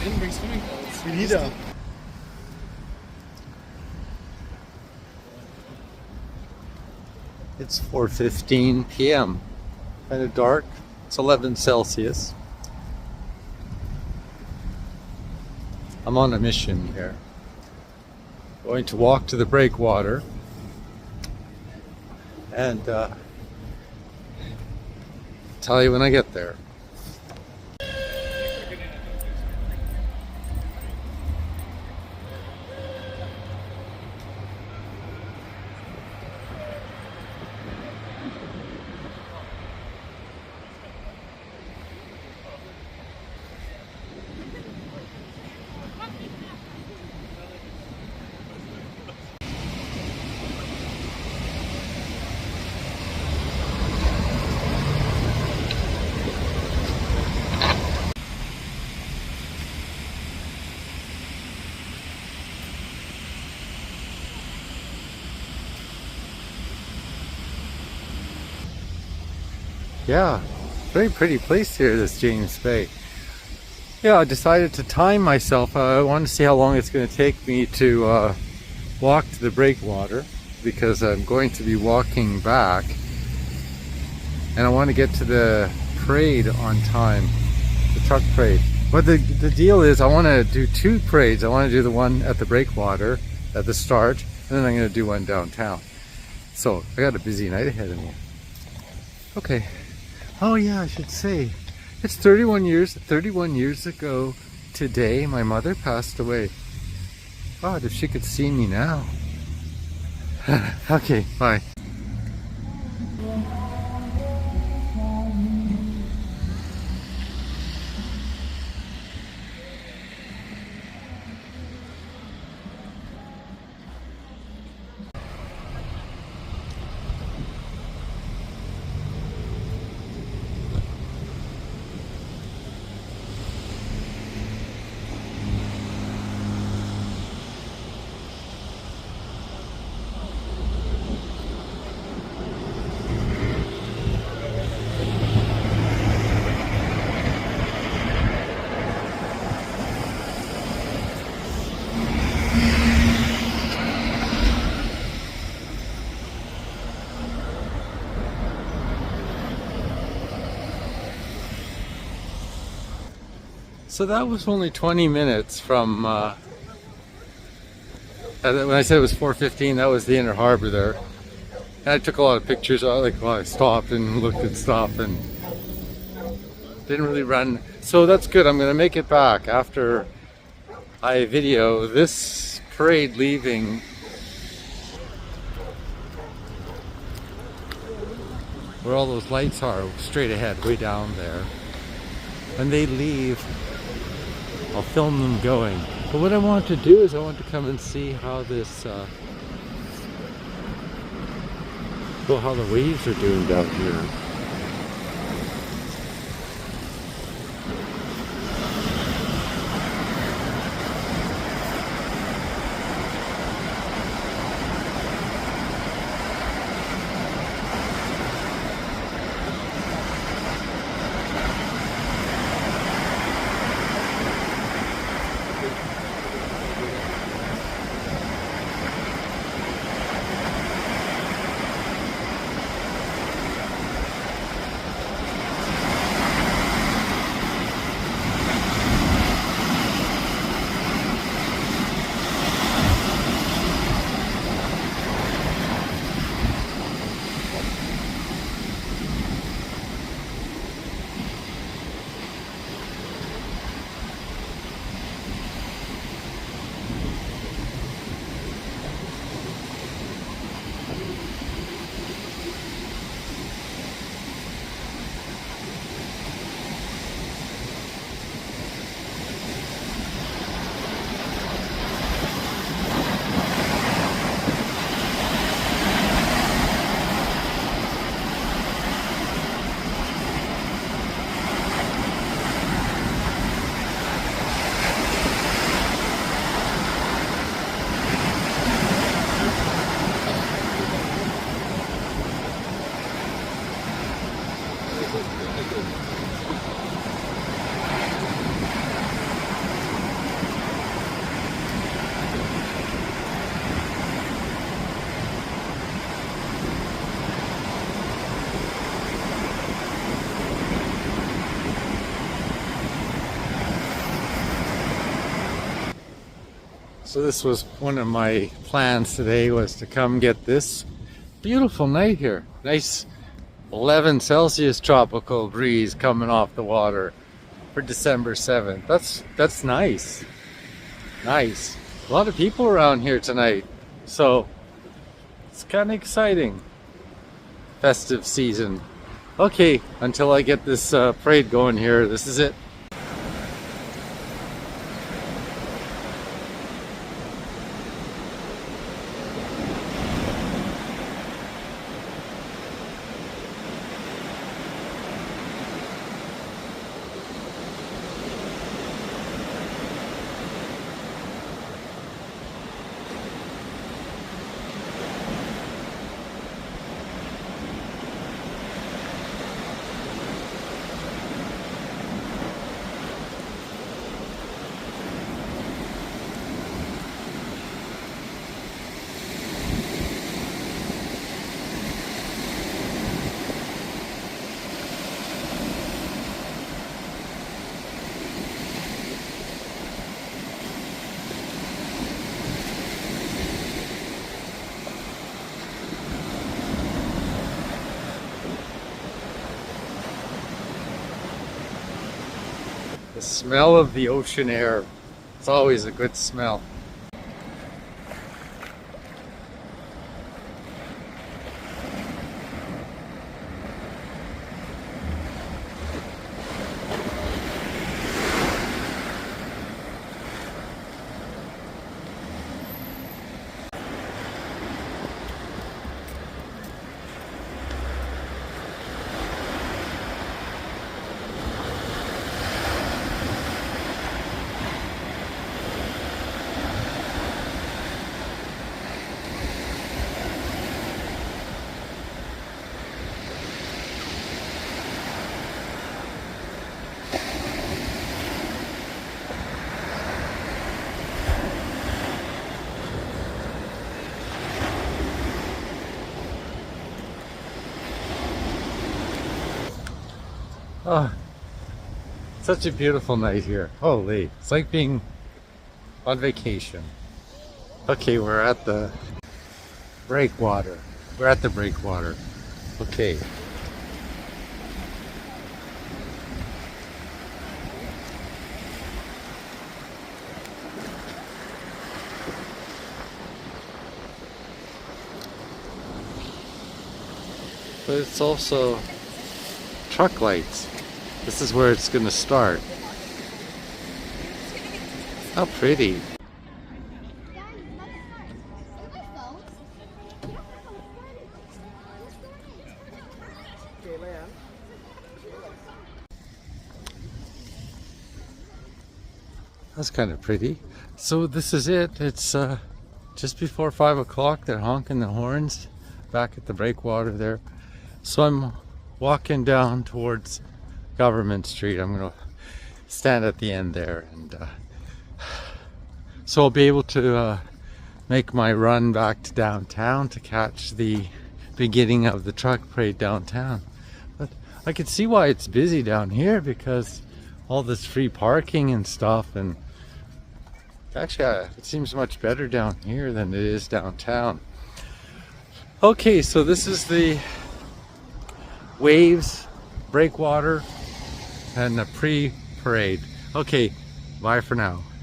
didn't bring swimming clothes. Me neither. It's 4:15 p.m. Kind of dark. It's 11 Celsius. I'm on a mission here. Going to walk to the Breakwater and tell you when I get there. Yeah, very pretty place here, this James Bay. Yeah, I decided to time myself. I want to see how long it's going to take me to walk to the Breakwater, because I'm going to be walking back and I want to get to the parade on time, the truck parade. But the deal is I want to do two parades. I want to do the one at the Breakwater at the start, and then I'm going to do one downtown. So I got a busy night ahead of me. Okay. Oh yeah, I should say, it's 31 years ago today my mother passed away. God, if she could see me now. Okay, bye. So that was only 20 minutes from, when I said it was 4:15, that was the inner harbor there. And I took a lot of pictures, I stopped and looked at stuff and didn't really run. So that's good, I'm gonna make it back after I video this parade leaving. Where all those lights are, straight ahead, way down there. When they leave, I'll film them going. But what I want to do is I want to come and see how this, how the waves are doing down here. So this was one of my plans today, was to come get this beautiful night here. Nice 11 Celsius tropical breeze coming off the water for December 7th. That's nice. Nice. A lot of people around here tonight. So it's kind of exciting. Festive season. Okay, until I get this parade going here, this is it. The smell of the ocean air. It's always a good smell. Oh, such a beautiful night here. Holy, it's like being on vacation. Okay, we're at the Breakwater. We're at the Breakwater. Okay. But it's also truck lights. This is where it's going to start. How pretty. That's kind of pretty. So this is it. It's just before 5 o'clock. They're honking the horns back at the Breakwater there. So I'm walking down towards Government Street. I'm going to stand at the end there, and so I'll be able to make my run back to downtown to catch the beginning of the truck parade downtown. But I can see why it's busy down here, because all this free parking and stuff, and actually it seems much better down here than it is downtown. Okay, so this is the Waves, Breakwater, and the pre-parade. Okay, bye for now.